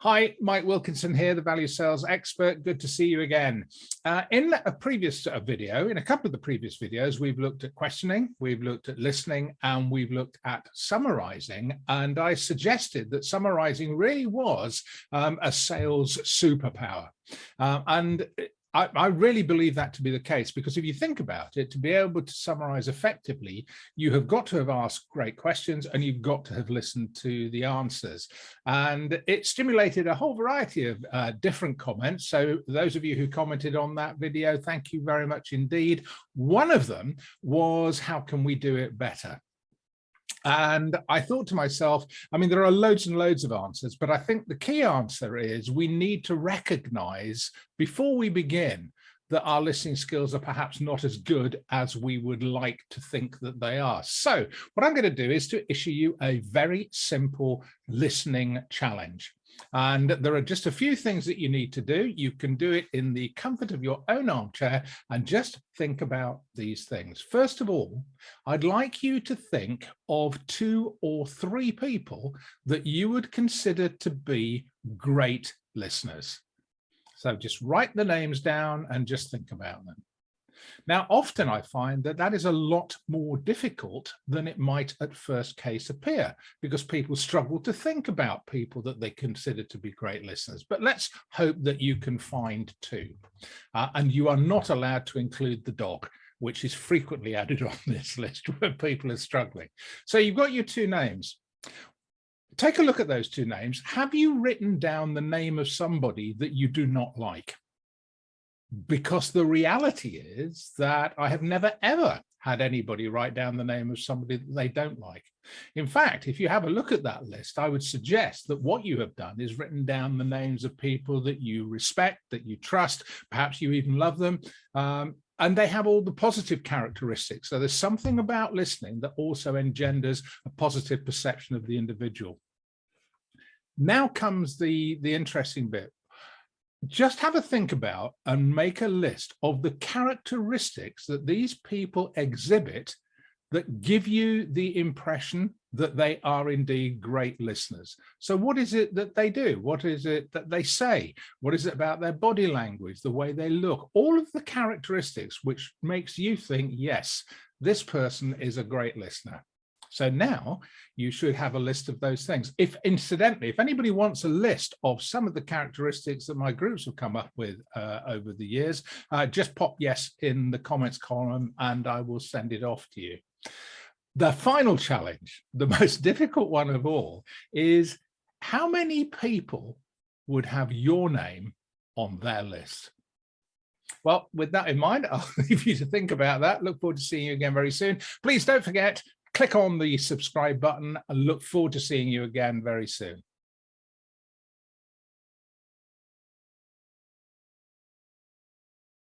Hi, Mike Wilkinson here, the value sales expert. Good to see you again. In a previous video, in a couple of the previous videos, we've looked at questioning, we've looked at listening, and we've looked at summarizing. And I suggested that summarizing really was a sales superpower. I really believe that to be the case, because if you think about it, to be able to summarize effectively, you have got to have asked great questions and you've got to have listened to the answers. And it stimulated a whole variety of different comments. So those of you who commented on that video, thank you very much indeed. One of them was, how can we do it better? And I thought to myself, I mean, there are loads and loads of answers, but I think the key answer is we need to recognize before we begin that our listening skills are perhaps not as good as we would like to think that they are. So what I'm going to do is to issue you a very simple listening challenge. And there are just a few things that you need to do. You can do it in the comfort of your own armchair and just think about these things. First of all, I'd like you to think of 2 or 3 people that you would consider to be great listeners. So just write the names down and just think about them. Now, often I find that that is a lot more difficult than it might at first case appear, because people struggle to think about people that they consider to be great listeners. But let's hope that you can find 2. And you are not allowed to include the dog, which is frequently added on this list where people are struggling. So you've got your 2 names. Take a look at those 2 names. Have you written down the name of somebody that you do not like? Because the reality is that I have never, ever had anybody write down the name of somebody that they don't like. In fact, if you have a look at that list, I would suggest that what you have done is written down the names of people that you respect, that you trust, perhaps you even love them, and they have all the positive characteristics. So there's something about listening that also engenders a positive perception of the individual. Now comes the interesting bit. Just have a think about and make a list of the characteristics that these people exhibit that give you the impression that they are indeed great listeners. So what is it that they do? What is it that they say? What is it about their body language, the way they look? All of the characteristics which makes you think, yes, this person is a great listener. So now you should have a list of those things. If incidentally, if anybody wants a list of some of the characteristics that my groups have come up with over the years, just pop yes in the comments column and I will send it off to you. The final challenge, the most difficult one of all, is how many people would have your name on their list? Well, with that in mind, I'll leave you to think about that. Look forward to seeing you again very soon. Please don't forget, click on the subscribe button and look forward to seeing you again very soon.